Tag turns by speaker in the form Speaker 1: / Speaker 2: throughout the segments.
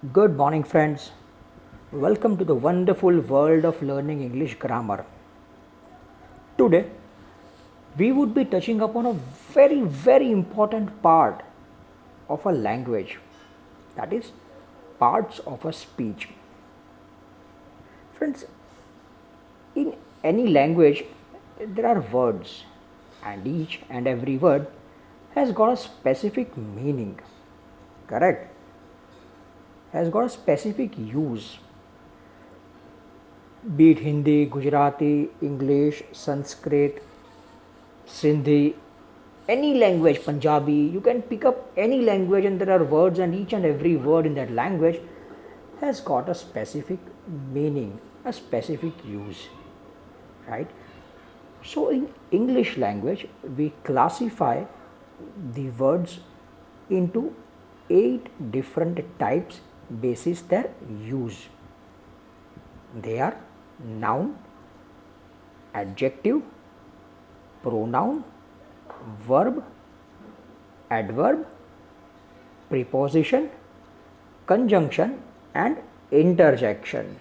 Speaker 1: Good morning, friends. Welcome to the wonderful world of learning English grammar. Today, we would be touching upon a very important part of a language, that is, parts of a speech. Friends, in any language, there are words, and each and every word has got a specific meaning, correct? Has got a specific use, be it Hindi, Gujarati, English, Sanskrit, Sindhi, any language, Punjabi, you can pick up any language and there are words, and each and every word in that language has got a specific meaning, a specific use, right? So in English language, we classify the words into 8 different types basis their use. They are noun, adjective, pronoun, verb, adverb, preposition, conjunction, and interjection.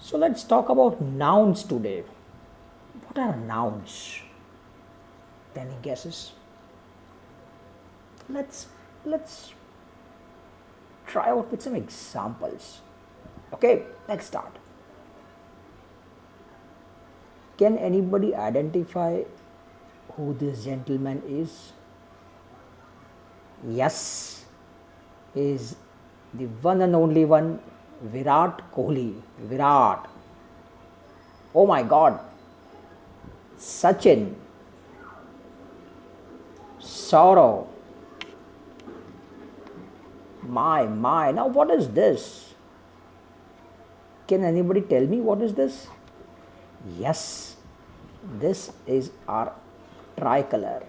Speaker 1: So let's talk about nouns today. What are nouns? Any guesses? Let's try out with some examples. Okay, let's start. Can anybody identify who this gentleman is? Yes, he is the one and only one, Virat Kohli. Virat. Oh my God. Sachin. Saurav. My. Now, what is this? Can anybody tell me what is this? Yes, this is our tricolor.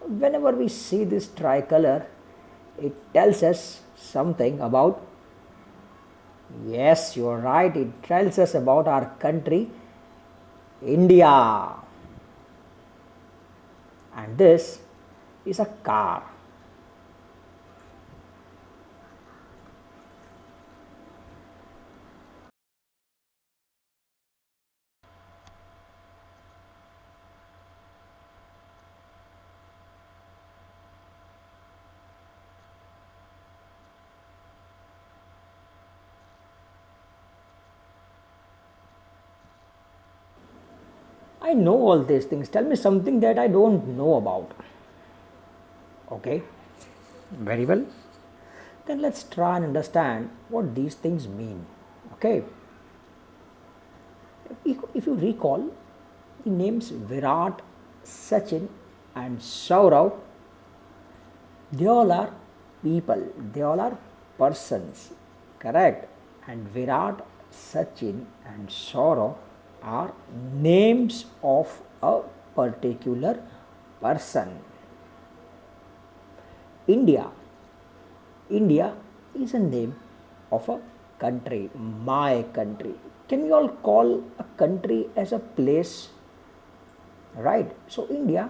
Speaker 1: Whenever we see this tricolor, it tells us something about, yes, you are right, it tells us about our country, India. And this is a car. I know all these things. Tell me something that I don't know about. Okay, very well. Then let's try and understand what these things mean. Okay, if you recall, the names Virat, Sachin, and Saurav, they all are people, they all are persons, correct? And Virat, Sachin, and Saurav are names of a particular person. India. India is a name of a country, my country. Can we all call a country as a place? Right? So, India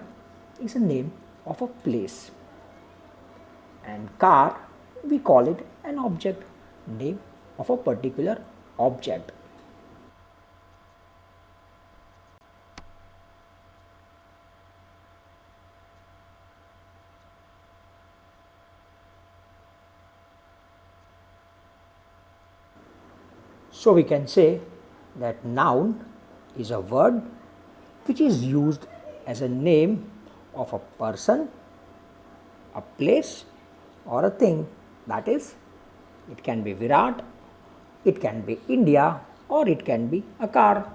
Speaker 1: is a name of a place. And car, we call it an object, name of a particular object. So we can say that noun is a word which is used as a name of a person, a place, or a thing. That is, it can be Virat, it can be India, or it can be a car.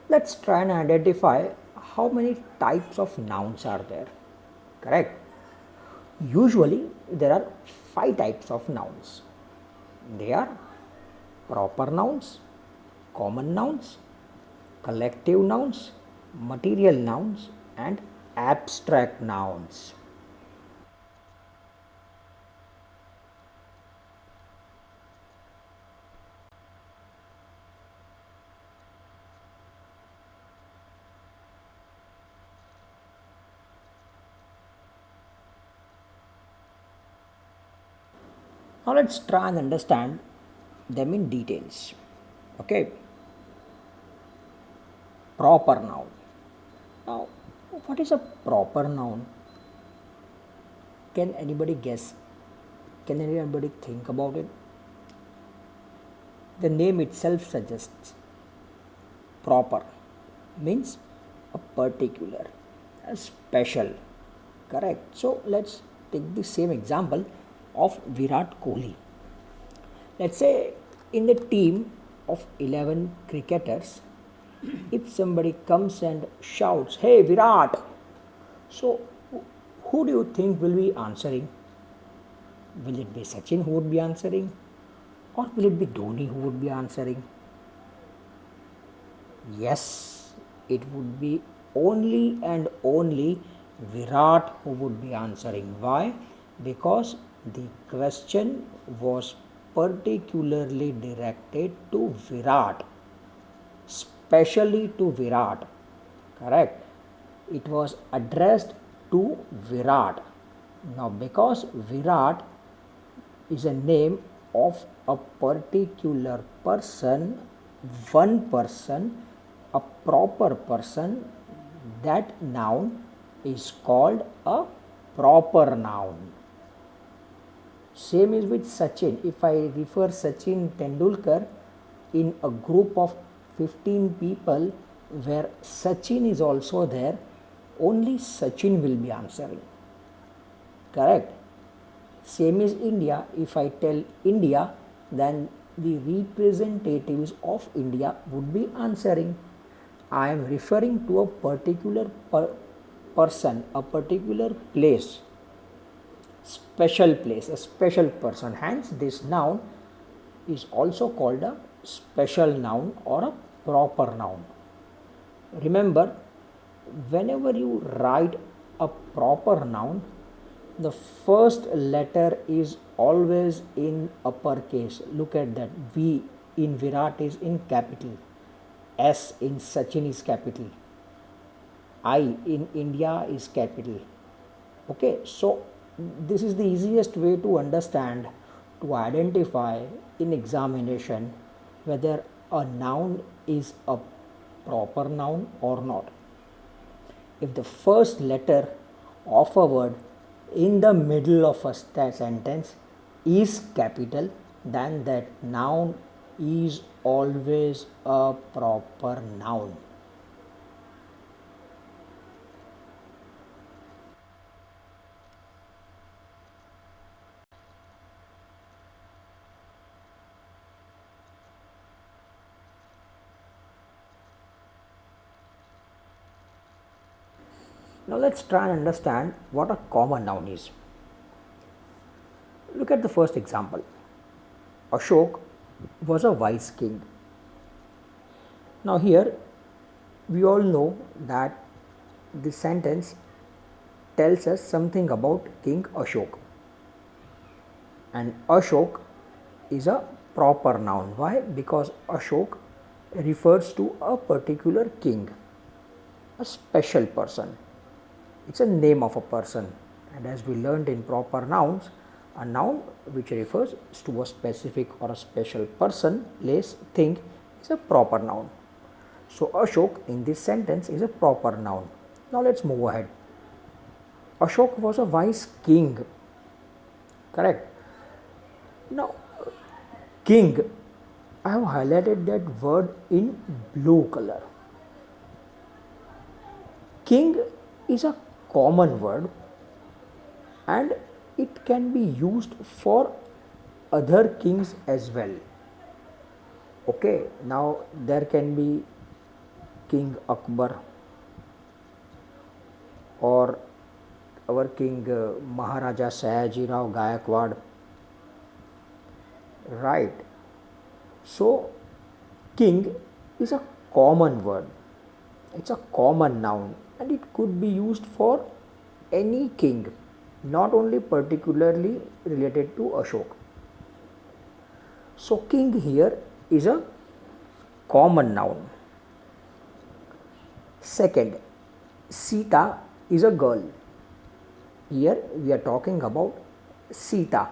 Speaker 1: Let's try and identify how many types of nouns are there. Correct? Usually, there are five types of nouns. They are proper nouns, common nouns, collective nouns, material nouns, and abstract nouns. Now let's try and understand them in details. Okay, proper noun. Now, what is a proper noun? Can anybody guess? Can anybody think about it? The name itself suggests proper means a particular, a special, correct? So let's take the same example of Virat Kohli. Let's say in the team of 11 cricketers, if somebody comes and shouts, "Hey Virat!" So who do you think will be answering? Will it be Sachin who would be answering? Or will it be Dhoni who would be answering? Yes, it would be only and only Virat who would be answering. Why? Because the question was particularly directed to Virat, specially to Virat. Correct? It was addressed to Virat. Now, because Virat is a name of a particular person, one person, a proper person, that noun is called a proper noun. Same is with Sachin. If I refer Sachin Tendulkar in a group of 15 people where Sachin is also there, only Sachin will be answering. Correct? Same is India. If I tell India, then the representatives of India would be answering. I am referring to a particular person, a particular place, special place, a special person. Hence, this noun is also called a special noun or a proper noun. Remember, whenever you write a proper noun, the first letter is always in uppercase. Look at that. V in Virat is in capital. S in Sachin is capital. I in India is capital. Okay, so this is the easiest way to understand, to identify in examination whether a noun is a proper noun or not. If the first letter of a word in the middle of a sentence is capital, then that noun is always a proper noun. Now let's try and understand what a common noun is. Look at the first example. Ashok was a wise king. Now here we all know that the sentence tells us something about King Ashok. And Ashok is a proper noun. Why? Because Ashok refers to a particular king, a special person. It's a name of a person. And as we learned in proper nouns, a noun which refers to a specific or a special person, place, thing is a proper noun. So Ashok in this sentence is a proper noun. Now let's move ahead. Ashok was a wise king. Correct. Now, king, I have highlighted that word in blue color. King is a common word and it can be used for other kings as well. Okay, now there can be King Akbar or our king Maharaja Sayajirao Gaikwad, right? So king is a common word, it's a common noun, and it could be used for any king, not only particularly related to Ashok. So king here is a common noun. Second, Sita is a girl. Here we are talking about Sita.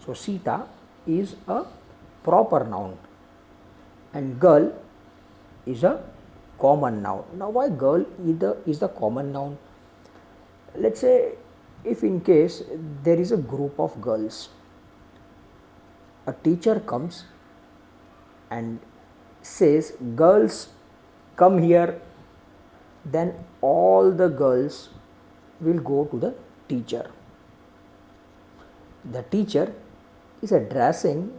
Speaker 1: So Sita is a proper noun and girl is a common noun. Now why girl is the common noun? Let's say if in case there is a group of girls, a teacher comes and says, girls come here, then all the girls will go to the teacher. The teacher is addressing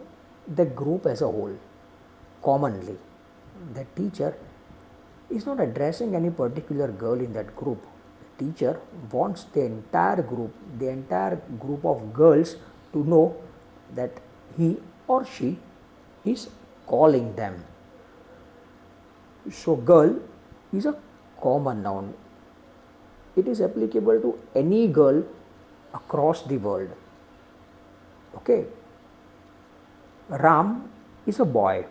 Speaker 1: the group as a whole commonly. The teacher is not addressing any particular girl in that group. The teacher wants the entire group of girls to know that he or she is calling them. So girl is a common noun. It is applicable to any girl across the world. Okay. Ram is a boy.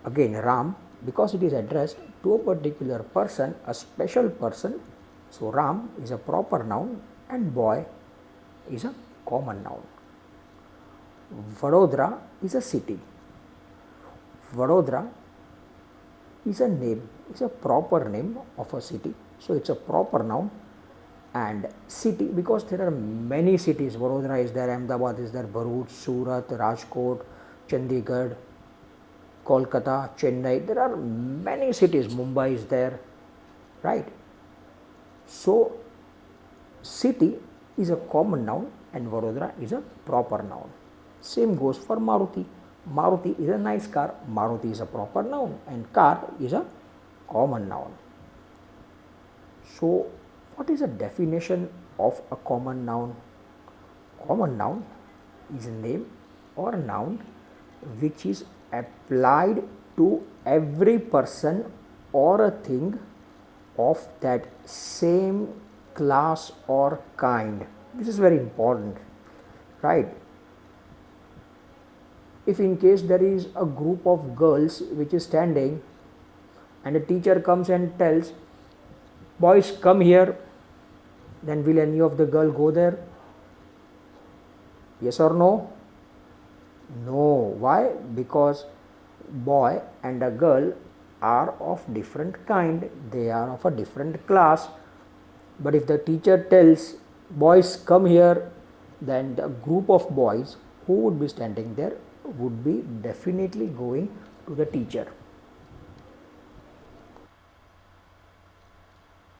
Speaker 1: Again, Ram, because it is addressed to a particular person, a special person. So Ram is a proper noun and boy is a common noun. Vadodara is a city. Vadodara is a name, is a proper name of a city. So it's a proper noun. And city, because there are many cities, Vadodara is there, Ahmedabad is there, Bharuch, Surat, Rajkot, Chandigarh, Kolkata, Chennai, there are many cities, Mumbai is there, right? So city is a common noun and Vadodara is a proper noun. Same goes for Maruti. Maruti is a nice car, Maruti is a proper noun and car is a common noun. So what is the definition of a common noun? Common noun is a name or a noun which is applied to every person or a thing of that same class or kind. This is very important, right? If in case there is a group of girls which is standing and a teacher comes and tells, boys come here, then will any of the girl go there? Yes or no? No. Why? Because boy and a girl are of different kind, they are of a different class. But if the teacher tells, boys come here, then the group of boys who would be standing there would be definitely going to the teacher.